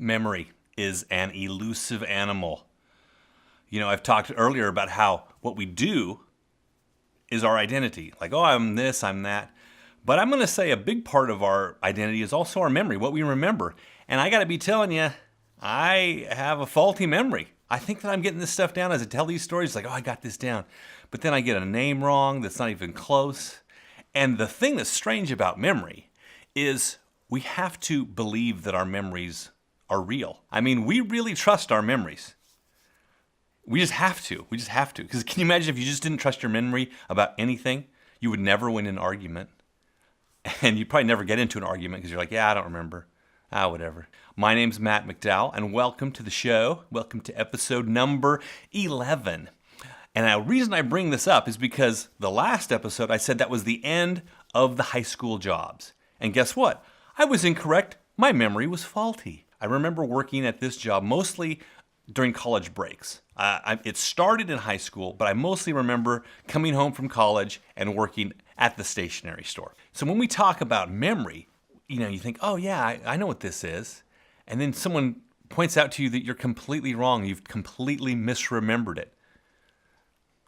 Memory is an elusive animal. I've talked earlier about how what we do is our identity. Like, oh, I'm this, I'm that. But I'm going to say a big part of our identity is also our memory, what we remember. And I got to be telling you, I have a faulty memory. I think that I'm getting this stuff down as I tell these stories. Like, oh, I got this down. But then I get a name wrong that's not even close. And the thing that's strange about memory is we have to believe that our memories are real. I mean, we really trust our memories. We just have to. Because can you imagine if you just didn't trust your memory about anything? You would never win an argument. And you'd probably never get into an argument because you're like, yeah, I don't remember. Whatever. My name's Matt McDowell, and welcome to the show. Welcome to episode number 11. And the reason I bring this up is because the last episode I said that was the end of the high school jobs. And guess what? I was incorrect. My memory was faulty. I remember working at this job mostly during college breaks. It started in high school, but I mostly remember coming home from college and working at the stationery store. So when we talk about memory, you think, oh yeah, I know what this is. And then someone points out to you that you're completely wrong. You've completely misremembered it.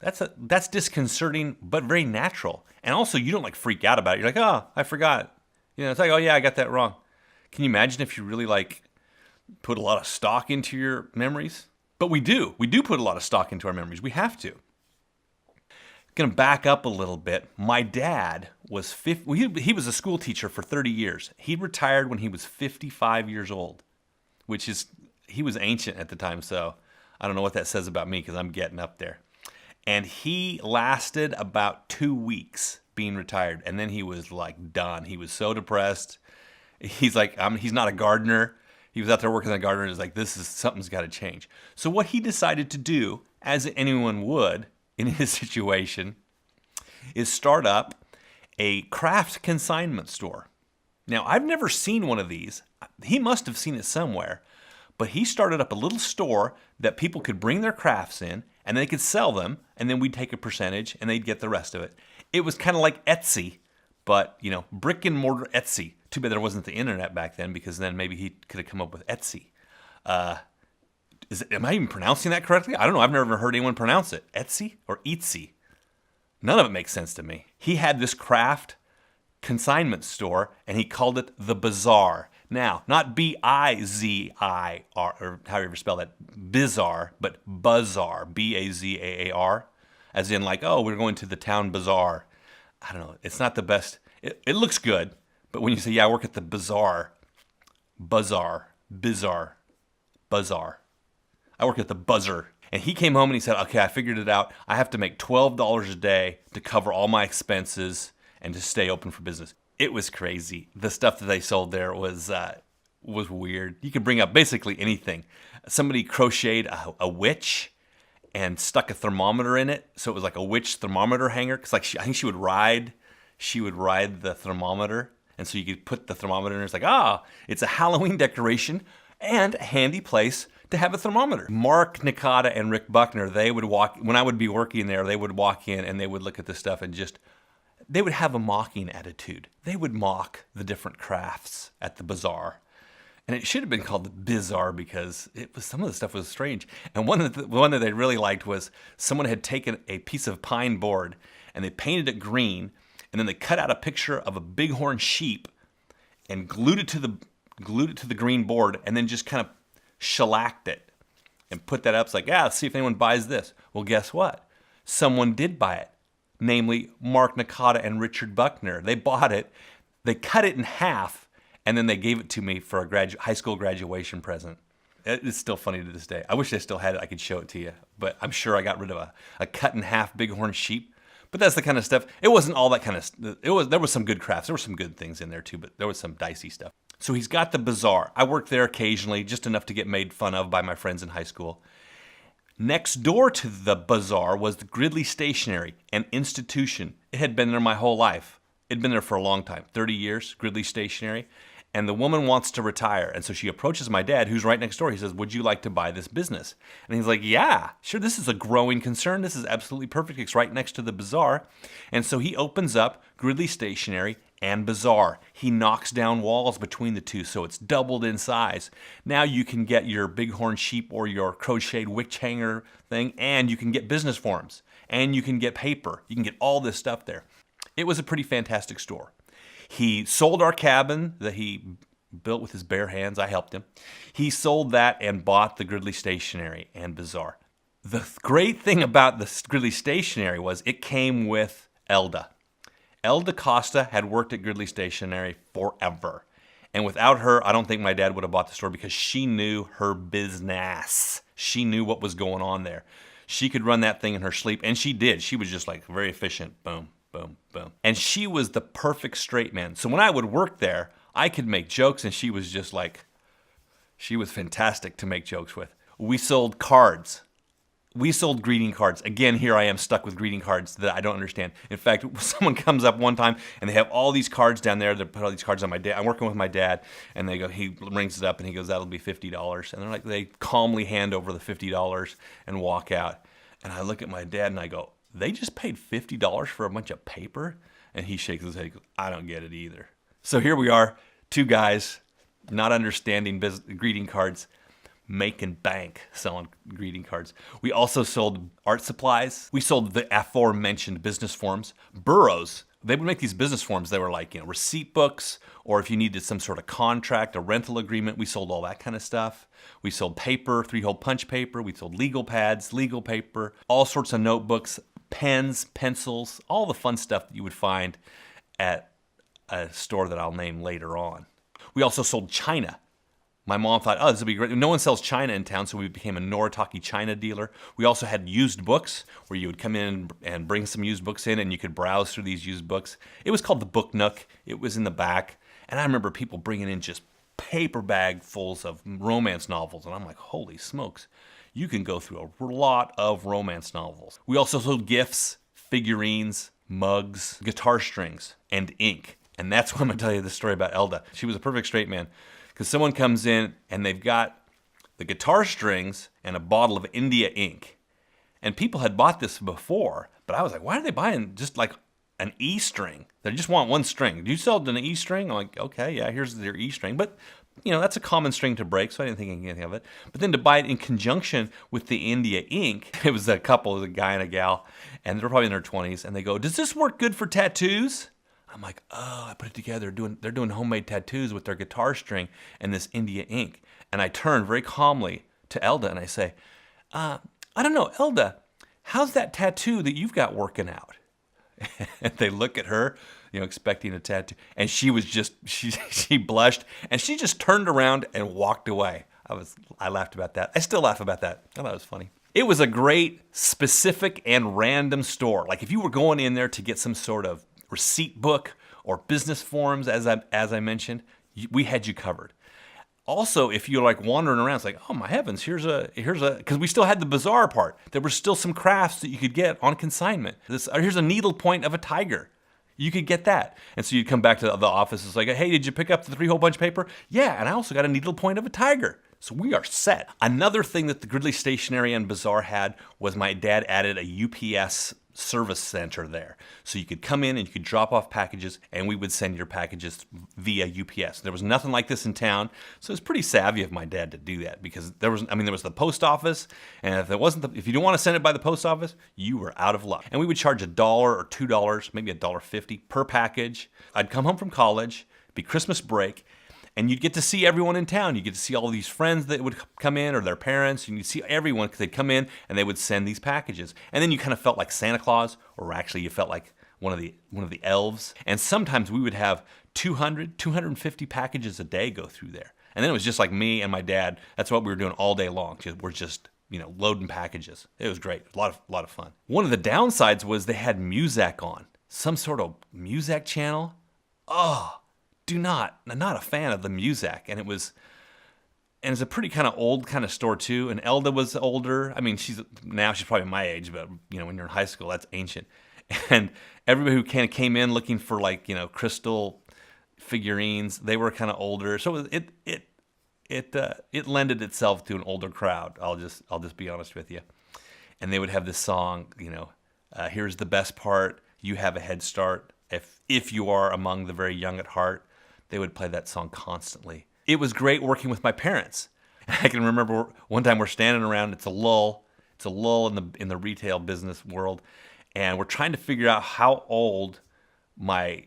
That's disconcerting, but very natural. And also, you don't freak out about it. You're like, oh, I forgot. It's like, oh yeah, I got that wrong. Can you imagine if you really put a lot of stock into your memories? But we do. We do put a lot of stock into our memories. We have to. Going to back up a little bit. My dad was he was a school teacher for 30 years. He retired when he was 55 years old, he was ancient at the time, so I don't know what that says about me because I'm getting up there. And he lasted about 2 weeks being retired, and then he was done. He was so depressed. He's like, he's not a gardener. He was out there working as a gardener. He's like, something's got to change. So what he decided to do, as anyone would in his situation, is start up a craft consignment store. Now, I've never seen one of these. He must have seen it somewhere. But he started up a little store that people could bring their crafts in, and they could sell them, and then we'd take a percentage, and they'd get the rest of it. It was kind of like Etsy, but, brick and mortar Etsy. Too bad there wasn't the internet back then, because then maybe he could have come up with Etsy. Am I even pronouncing that correctly? I don't know. I've never heard anyone pronounce it. Etsy or Etsy? None of it makes sense to me. He had this craft consignment store, and he called it the Bazaar. Now, not B-I-Z-I-R, or however you spell that, Bizarre, but Bazaar, B-A-Z-A-A-R, as in we're going to the town bazaar. I don't know. It's not the best. It looks good, but when you say, yeah, I work at the Bazaar. I work at the Buzzer. And he came home and he said, okay, I figured it out. I have to make $12 a day to cover all my expenses and to stay open for business. It was crazy. The stuff that they sold there was weird. You could bring up basically anything. Somebody crocheted a witch and stuck a thermometer in it, so it was like a witch thermometer hanger. Because I think she would ride the thermometer, and so you could put the thermometer in. It's it's a Halloween decoration and a handy place to have a thermometer. Mark Nakata and Rick Buckner, they would when I would be working there, they would walk in and they would look at the stuff and they would have a mocking attitude. They would mock the different crafts at the bazaar. And it should have been called the Bizarre because some of the stuff was strange. And one that they really liked was someone had taken a piece of pine board and they painted it green, and then they cut out a picture of a bighorn sheep and glued it to the green board, and then just kind of shellacked it and put that up. It's let's see if anyone buys this. Well, guess what? Someone did buy it. Namely, Mark Nakata and Richard Buckner. They bought it, they cut it in half, and then they gave it to me for a high school graduation present. It's still funny to this day. I wish I still had it. I could show it to you. But I'm sure I got rid of a cut in half bighorn sheep. But that's the kind of stuff. It wasn't all that kind of stuff. There was some good crafts. There were some good things in there too, but there was some dicey stuff. So he's got the Bazaar. I worked there occasionally, just enough to get made fun of by my friends in high school. Next door to the Bazaar was the Gridley Stationery, an institution. It had been there my whole life. It had been there for a long time, 30 years, Gridley Stationery. And the woman wants to retire. And so she approaches my dad, who's right next door. He says, would you like to buy this business? And he's like, yeah, sure. This is a growing concern. This is absolutely perfect. It's right next to the Bazaar. And so he opens up Gridley Stationery and Bazaar. He knocks down walls between the two, so it's doubled in size. Now you can get your bighorn sheep or your crocheted witch hanger thing, and you can get business forms, and you can get paper. You can get all this stuff there. It was a pretty fantastic store. He sold our cabin that he built with his bare hands. I helped him. He sold that and bought the Gridley Stationery and Bazaar. The great thing about the Gridley Stationery was it came with Elda. Elda Costa had worked at Gridley Stationery forever. And without her, I don't think my dad would have bought the store because she knew her business. She knew what was going on there. She could run that thing in her sleep, and she did. She was just like very efficient. Boom, boom, boom. And she was the perfect straight man. So when I would work there, I could make jokes, and she was just like, she was fantastic to make jokes with. We sold cards. We sold greeting cards. Again, here I am stuck with greeting cards that I don't understand. In fact, someone comes up one time and they have all these cards down there. They put all these cards on my dad. I'm working with my dad, and they go. He rings it up and he goes, "That'll be $50." And they're like, they calmly hand over the $50 and walk out. And I look at my dad and I go, "They just paid $50 for a bunch of paper?" And he shakes his head. He goes, "I don't get it either." So here we are, two guys not understanding greeting cards, making bank selling greeting cards. We also sold art supplies. We sold the aforementioned business forms. Burroughs, they would make these business forms. They were like, receipt books, or if you needed some sort of contract, a rental agreement, we sold all that kind of stuff. We sold paper, 3-hole punch paper. We sold legal pads, legal paper, all sorts of notebooks, pens, pencils, all the fun stuff that you would find at a store that I'll name later on. We also sold china. My mom thought, this would be great. No one sells china in town, so we became a Noritake china dealer. We also had used books where you would come in and bring some used books in, and you could browse through these used books. It was called the Book Nook. It was in the back. And I remember people bringing in just paper bagfuls of romance novels. And I'm like, holy smokes, you can go through a lot of romance novels. We also sold gifts, figurines, mugs, guitar strings, and ink. And that's why I'm going to tell you the story about Elda. She was a perfect straight man. Because someone comes in and they've got the guitar strings and a bottle of India ink. And people had bought this before, but I was like, why are they buying just like an E string? They just want one string. Do you sell an E string? I'm like, okay, yeah, here's their E string. But, that's a common string to break, so I didn't think anything of it. But then to buy it in conjunction with the India ink, it was a couple, a guy and a gal, and they're probably in their 20s, and they go, "Does this work good for tattoos?" I'm like, I put it together. They're doing homemade tattoos with their guitar string and this India ink. And I turn very calmly to Elda and I say, I don't know, Elda, how's that tattoo that you've got working out? And they look at her, expecting a tattoo. And she was just, she blushed and she just turned around and walked away. I laughed about that. I still laugh about that. I thought it was funny. It was a great, specific, and random store. Like if you were going in there to get some sort of receipt book or business forms, as I mentioned, we had you covered. Also, if you're like wandering around, it's like, oh my heavens, here's a, because we still had the Bazaar part. There were still some crafts that you could get on consignment. Here's a needle point of a tiger. You could get that. And so you'd come back to the office. It's like, hey, did you pick up the 3-hole bunch paper? Yeah, and I also got a needle point of a tiger. So we are set. Another thing that the Gridley Stationery and Bazaar had was my dad added a UPS service center there. So you could come in and you could drop off packages and we would send your packages via UPS. There was nothing like this in town. So it was pretty savvy of my dad to do that because there was the post office, and if if you didn't want to send it by the post office, you were out of luck. And we would charge $1 or $2, maybe $1.50 per package. I'd come home from college, it'd be Christmas break, and you'd get to see everyone in town. You get to see all these friends that would come in or their parents. And you'd see everyone because they'd come in and they would send these packages. And then you kind of felt like Santa Claus, or actually you felt like one of the elves. And sometimes we would have 200, 250 packages a day go through there. And then it was just like me and my dad. That's what we were doing all day long. We're just loading packages. It was great. A lot of fun. One of the downsides was they had Muzak on. Some sort of Muzak channel. I'm not a fan of the Muzak. And it's a pretty kind of old kind of store too. And Elda was older. I mean, she's probably my age, but when you're in high school, that's ancient. And everybody who kind of came in looking for crystal figurines, they were kind of older. So it lended itself to an older crowd. I'll just be honest with you. And they would have this song, here's the best part, you have a head start. if you are among the very young at heart, they would play that song constantly. It was great working with my parents. I can remember one time we're standing around, it's a lull in the retail business world, and we're trying to figure out how old my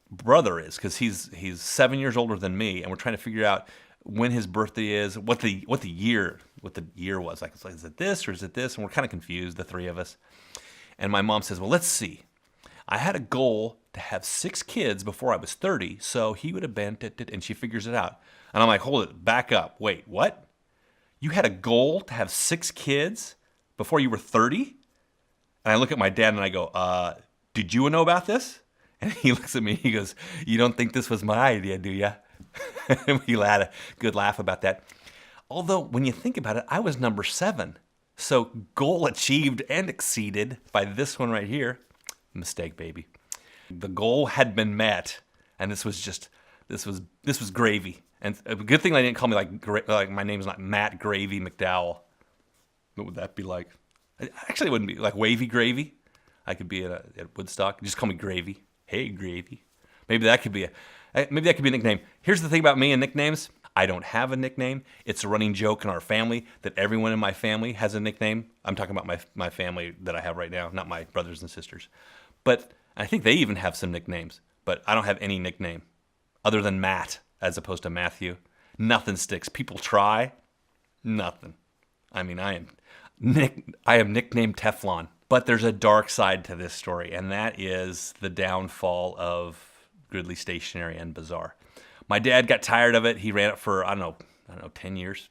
brother is, because he's 7 years older than me, and we're trying to figure out when his birthday is, what the year was. Like, is it this or is it this? And we're kind of confused, the three of us. And my mom says, well, let's see. I had a goal to have 6 kids before I was 30, so he would have been, and she figures it out. And I'm like, hold it, back up. Wait, what? You had a goal to have 6 kids before you were 30? And I look at my dad and I go, did you know about this? And he looks at me, he goes, you don't think this was my idea, do you? And we had a good laugh about that. Although, when you think about it, I was number 7. So, goal achieved and exceeded by this one right here. Mistake, baby. The goal had been met, and this was gravy. And a good thing they didn't call me like my name's not Matt Gravy McDowell. What would that be like? Actually, it wouldn't be like Wavy Gravy. I could be at Woodstock. Just call me Gravy. Hey, Gravy. Maybe that could be a nickname. Here's the thing about me and nicknames. I don't have a nickname. It's a running joke in our family that everyone in my family has a nickname. I'm talking about my family that I have right now, not my brothers and sisters. But I think they even have some nicknames. But I don't have any nickname other than Matt as opposed to Matthew. Nothing sticks. People try. Nothing. I mean, I am nicknamed Teflon. But there's a dark side to this story, and that is the downfall of Gridley Stationery and Bazaar. My dad got tired of it. He ran it for, I don't know, 10 years.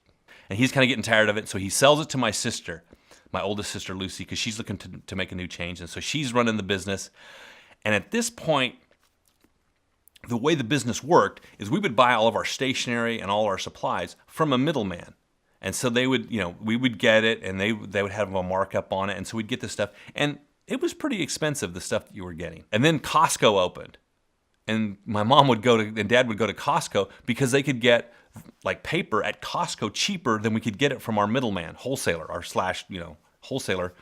And he's kind of getting tired of it, so he sells it to my sister, my oldest sister, Lucy, because she's looking to make a new change. And so she's running the business. And at this point, the way the business worked is we would buy all of our stationery and all our supplies from a middleman. And so they would, we would get it, and they would have a markup on it. And so we'd get this stuff. And it was pretty expensive, the stuff that you were getting. And then Costco opened. And my mom and dad would go to Costco because they could get like paper at Costco cheaper than we could get it from our middleman, wholesaler, wholesaler.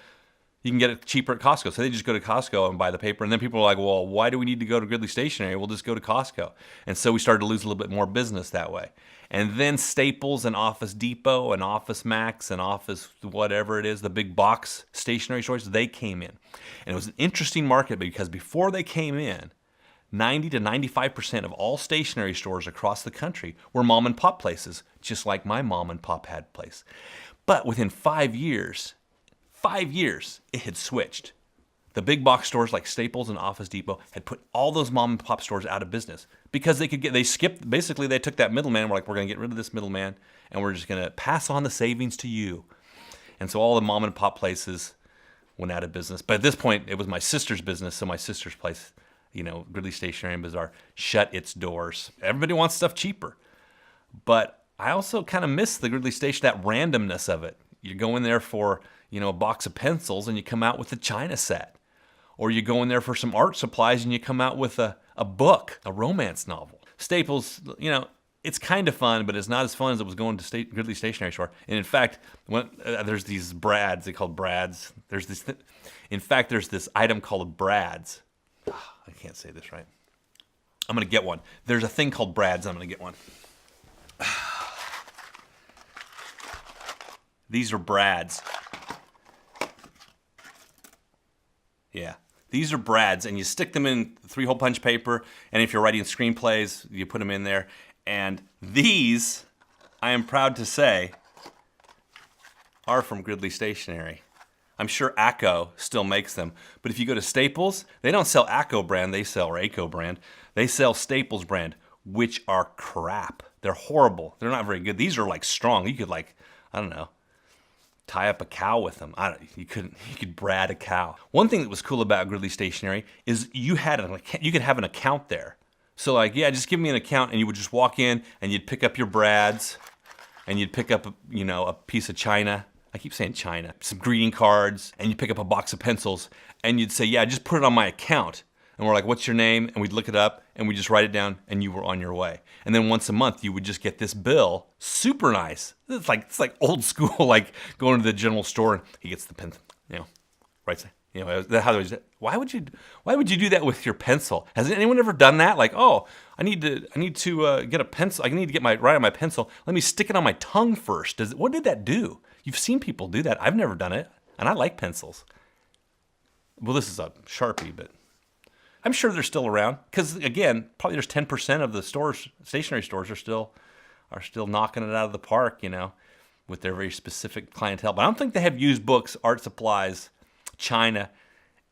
You can get it cheaper at Costco. So they just go to Costco and buy the paper. And then people are like, well, why do we need to go to Gridley Stationery? We'll just go to Costco. And so we started to lose a little bit more business that way. And then Staples and Office Depot and Office Max and Office whatever it is, the big box stationery stores, they came in. And it was an interesting market because before they came in, 90 to 95% of all stationery stores across the country were mom and pop places, just like my mom and pop had place. But within 5 years, it had switched. The big box stores like Staples and Office Depot had put all those mom and pop stores out of business because they took that middleman. We're like, we're going to get rid of this middleman and we're just going to pass on the savings to you. And so all the mom and pop places went out of business. But at this point, it was my sister's business, so my sister's place, Gridley Stationery and Bazaar, shut its doors. Everybody wants stuff cheaper. But I also kind of miss the Gridley Station, that randomness of it. You go in there for, a box of pencils and you come out with a China set. Or you go in there for some art supplies and you come out with a book, a romance novel. Staples, it's kind of fun, but it's not as fun as it was going to Gridley Stationery Store. And in fact, there's these Brads, they called Brads. There's this item called Brads. I can't say this right. I'm going to get one. There's a thing called Brads. I'm going to get one. These are Brads. Yeah. These are Brads, and you stick them in 3-hole punch paper, and if you're writing screenplays, you put them in there. And these, I am proud to say, are from Gridley Stationery. I'm sure ACO still makes them. But if you go to Staples, they don't sell ACO brand, they sell ACO brand. They sell Staples brand, which are crap. They're horrible. They're not very good. These are like strong. You could tie up a cow with them. You could brad a cow. One thing that was cool about Gridley Stationery is you could have an account there. So just give me an account, and you would just walk in and you'd pick up your Brads and you'd pick up a piece of china. I keep saying China. Some greeting cards, and you'd pick up a box of pencils, and you'd say, yeah, just put it on my account. And we're like, what's your name? And we'd look it up, and we'd just write it down, and you were on your way. And then once a month, you would just get this bill. Super nice. It's like old school, like going to the general store, and he gets the pen, writes You know, how they why would you do that with your pencil? Has anyone ever done that? Like, oh, I need to get a pencil. I need to get write on my pencil. Let me stick it on my tongue first. What did that do? You've seen people do that. I've never done it, and I like pencils. Well, this is a Sharpie, but I'm sure they're still around. Because again, probably there's 10% of the stores, stationery stores, are still knocking it out of the park, you know, with their very specific clientele. But I don't think they have used books, art supplies, china,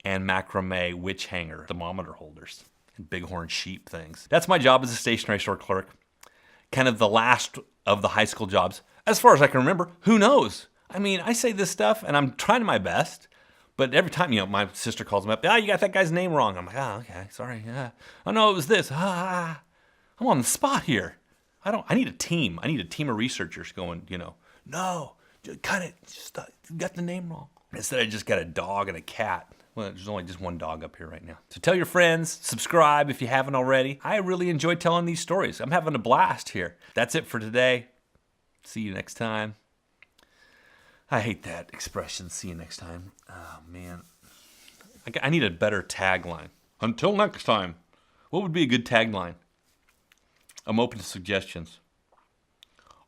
and macrame witch hanger thermometer holders and bighorn sheep things. That's my job as a stationery store clerk. Kind of the last of the high school jobs. As far as I can remember, who knows? I mean, I say this stuff and I'm trying my best, but every time, you know, my sister calls me up, you got that guy's name wrong. I'm like, okay, sorry. Oh no, it was this. I'm on the spot here. I need a team. I need a team of researchers going, you know, no, just cut it. You got the name wrong. Instead, I just got a dog and a cat. Well, there's only just one dog up here right now. So tell your friends, subscribe if you haven't already. I really enjoy telling these stories. I'm having a blast here. That's it for today. See you next time. I hate that expression, see you next time. Oh, man. I need a better tagline. Until next time. What would be a good tagline? I'm open to suggestions.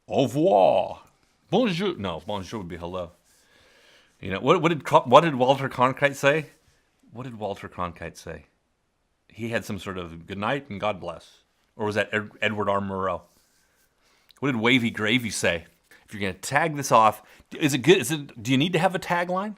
Au revoir. Bonjour. No, bonjour would be hello. You know, what did Walter Cronkite say? What did Walter Cronkite say? He had some sort of good night and God bless. Or was that Edward R. Murrow? What did Wavy Gravy say? If you're going to tag this off, is it good? Do you need to have a tagline?